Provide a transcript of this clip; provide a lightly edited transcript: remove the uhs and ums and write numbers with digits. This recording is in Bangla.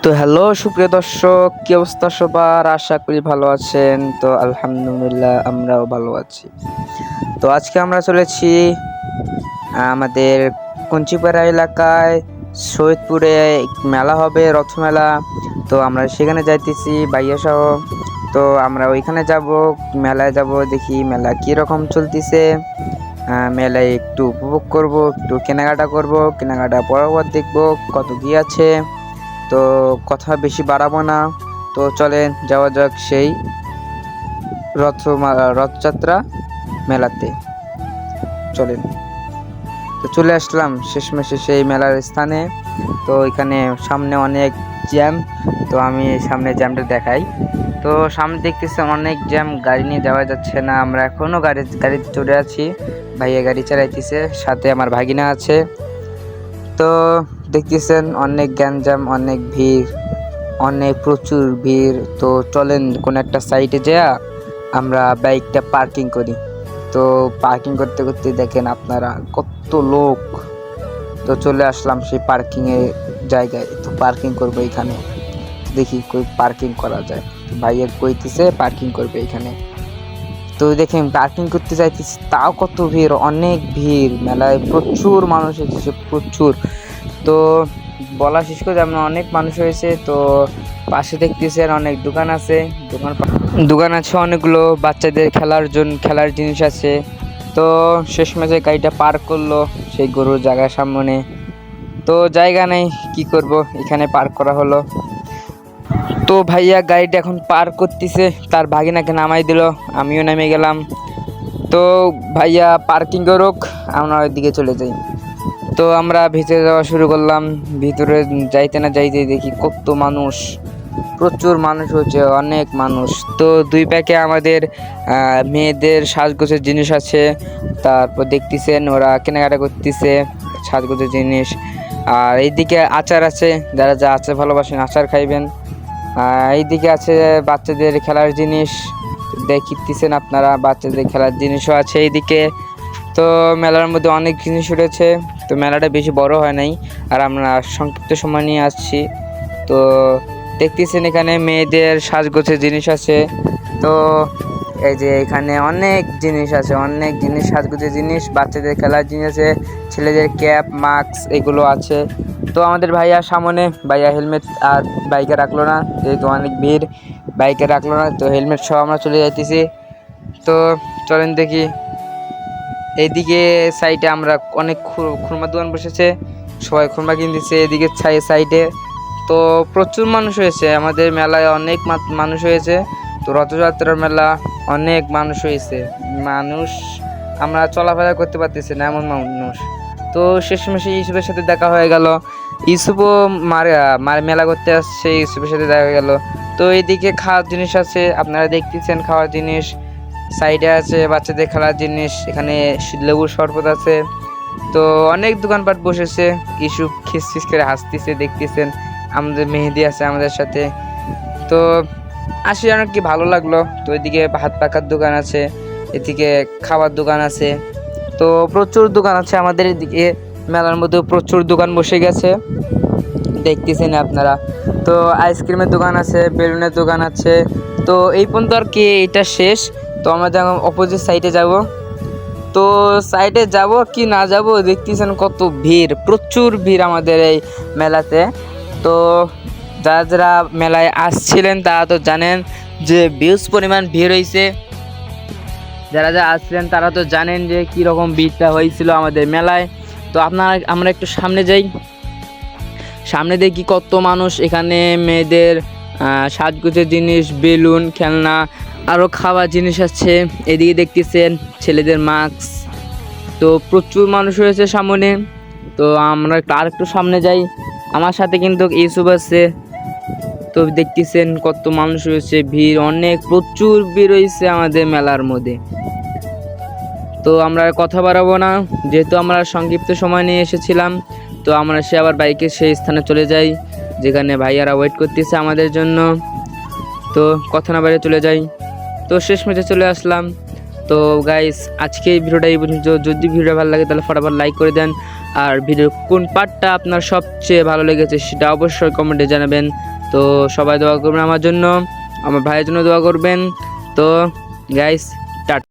তো হ্যালো সুপ্রিয় দর্শক, কি অবস্থা সবার? আশা করি ভালো আছেন। তো আলহামদুলিল্লাহ আমরাও ভালো আছি। তো আজকে আমরা চলেছি আমাদের কঞ্চিপাড়া এলাকায় সৈয়দপুরে মেলা হবে, রথমেলা। তো আমরা সেখানে যাইতেছি ভাইয়া সহ। তো আমরা ওইখানে যাব, মেলায় যাব, দেখি মেলা কীরকম চলতেছে। মেলায় একটু উপভোগ করব, একটু কেনাকাটা করব, কেনাকাটা পর দেখব কত কি আছে। তো কথা বেশি বাড়াবো না, তো চলেন যাওয়া যাক সেই রথযাত্রা মেলাতে। চলেন, তো চলে আসলাম শেষমেশে সেই মেলার স্থানে। তো এখানে সামনে অনেক জ্যাম, তো আমি সামনে জ্যামটা দেখাই। তো সামনে দেখতেছি অনেক জ্যাম, গাড়ি নিয়ে যাওয়া যাচ্ছে না। আমরা এখনো গাড়িতে চড়ে আছি, ভাইয়া গাড়ি চালাইতেছে, সাথে আমার ভাগিনা আছে। তো দেখতেছেন অনেক গ্যাঞ্জাম, অনেক ভিড়, অনেক প্রচুর ভিড়। তো চলেন কোন একটা সাইডে যাওয়া আমরা বাইকটা পার্কিং করি। তো পার্কিং করতে করতে দেখেন আপনারা কত লোক। তো চলে আসলাম সেই পার্কিং এর জায়গায়। তো পার্কিং করবো এখানে, দেখি কই পার্কিং করা যায়। ভাইয়া কইতেছে পার্কিং করবে এখানে। তো দেখেন পার্কিং করতে যাইতেছি, তাও কত ভিড়, অনেক ভিড়। মেলায় প্রচুর মানুষ এসেছে, প্রচুর। তো বলা শেষ করে আমরা অনেক মানুষ হয়েছে। তো পাশে দেখতেছেন অনেক দোকান আছে, দোকান আছে অনেকগুলো, বাচ্চাদের খেলার জিনিস আছে। তো শেষমেশে গাড়িটা পার্ক করলো সেই গরুর জায়গার সামনে। তো জায়গা নেই, কি করব, এখানে পার্ক করা হলো। তো ভাইয়া গাড়িটা এখন পার্ক করতেছে, তার ভাগিনাকে নামাই দিল, আমিও নেমে গেলাম। তো ভাইয়া পার্কিং করুক, আমরা ওইদিকে চলে যাই। তো আমরা ভিতরে যাওয়া শুরু করলাম। ভিতরে যাইতে না যাইতে দেখি কত মানুষ, প্রচুর মানুষ হচ্ছে, অনেক মানুষ। তো দুই প্যাকে আমাদের মেয়েদের সাজগোজের জিনিস আছে। তারপর দেখতেছেন ওরা কেনাকাটা করতেছে সাজগোজের জিনিস। আর এইদিকে আচার আছে, যারা যা আচার ভালোবাসেন আচার খাইবেন। এইদিকে আছে বাচ্চাদের খেলার জিনিস, দেখতেছেন আপনারা, বাচ্চাদের খেলার জিনিসও আছে এইদিকে। তো মেলার মধ্যে অনেক জিনিস উঠেছে। তো মেলাটা বেশি বড় হয় নাই, আর আমরা সংক্ষিপ্ত সময় নিয়ে আসছি। তো দেখতেছেন এখানে মেয়েদের সাজগোজের জিনিস আছে। তো এই যে এখানে অনেক জিনিস আছে, অনেক জিনিস, সাজগোজের জিনিস, বাচ্চাদের খেলার জিনিস আছে, ছেলেদের ক্যাপ মাস্ক এগুলো আছে। তো আমাদের ভাইয়া হেলমেট আর বাইকে রাখলো না, যেহেতু অনেক ভিড়, বাইকে রাখলো না। তো হেলমেট সহ আমরা চলে যাইতেছি। তো চলেন দেখি এইদিকে সাইডে আমরা অনেক খুরমা দোকান বসেছে, সবাই খুরমা কিনতেছে এদিকে সাইডে। তো প্রচুর মানুষ হয়েছে আমাদের মেলায়, অনেক মানুষ হয়েছে। তো রথযাত্রার মেলা, অনেক মানুষ হয়েছে, মানুষ আমরা চলাফেরা করতে পারতেছি না এমন মানুষ। তো শেষমেশে ইউসুফের সাথে দেখা হয়ে গেল, ইউসুফও মেলা করতে আসছে, ইউসুফের সাথে দেখা গেল। তো এইদিকে খাওয়ার জিনিস আছে, আপনারা দেখতেছেন খাওয়ার জিনিস, সাইডে আছে বাচ্চাদের খেলার জিনিস, এখানে লেবুর শরবত আছে। তো অনেক দোকানপাট বসেছে, ইউসুফ খিসখিস করে হাসতেছে, দেখতেছেন। আমাদের মেহেদি আছে আমাদের সাথে। তো আসি, অনেক কি ভালো লাগলো। তো এদিকে হাত পাখার দোকান আছে, এদিকে খাবার দোকান আছে। তো প্রচুর দোকান আছে আমাদের এদিকে মেলার মধ্যে, প্রচুর দোকান বসে গেছে, দেখতেছেন আপনারা। তো আইসক্রিমের দোকান আছে, বেলুনের দোকান আছে। তো এই পর্যন্ত আর কি এটা শেষ। তো আমরা যখন অপোজিট সাইডে যাব, তো সাইডে যাব কি না যাব, দেখতেছেন কত ভিড়, প্রচুর ভিড় আমাদের এই মেলাতে। তো যারা যারা মেলায় আসছিলেন তারা তো জানেন যে বিউজ পরিমাণ ভিড় হয়েছে। যারা যারা আসছিলেন তারা তো জানেন যে কীরকম ভিড়টা হয়েছিল আমাদের মেলায়। তো আমরা একটু সামনে যাই, সামনে দেখি কত মানুষ। এখানে মেয়েদের সাজগোজের জিনিস, বেলুন, খেলনা, আরও খাওয়ার জিনিস আছে। এদিকে দেখতেছেন ছেলেদের মাস্ক। তো প্রচুর মানুষ হয়েছে সামনে। তো আমরা আরেকটু সামনে যাই, আমার সাথে কিন্তু ইউসুফ আছে। তো দেখতেছেন কত মানুষ হয়েছে, ভিড় অনেক, প্রচুর ভিড় হয়েছে আমাদের মেলার মধ্যে। তো আমরা কথা বাড়াবো না, যেহেতু আমরা সংক্ষিপ্ত সময় নিয়ে এসেছিলাম। তো আমরা আবার বাইকে সেই স্থানে চলে যাই যেখানে ভাইয়ারা ওয়েট করতেছে আমাদের জন্য। তো কথা না বাইরে চলে যাই। তো শেষমেশে চলে আসলাম। তো গাইস, আজকে এই ভিডিওটা এই পর্যন্ত। যদি ভিডিওটা ভালো লাগে তাহলে ফটাফট লাইক করে দেন, আর ভিডিওর কোন পার্টটা আপনার সবচেয়ে ভালো লেগেছে সেটা অবশ্যই কমেন্টে জানাবেন। তো সবাই দোয়া করবেন আমার জন্য, আমার ভাইয়ের জন্য দোয়া করবেন। তো গাইস, টাটা।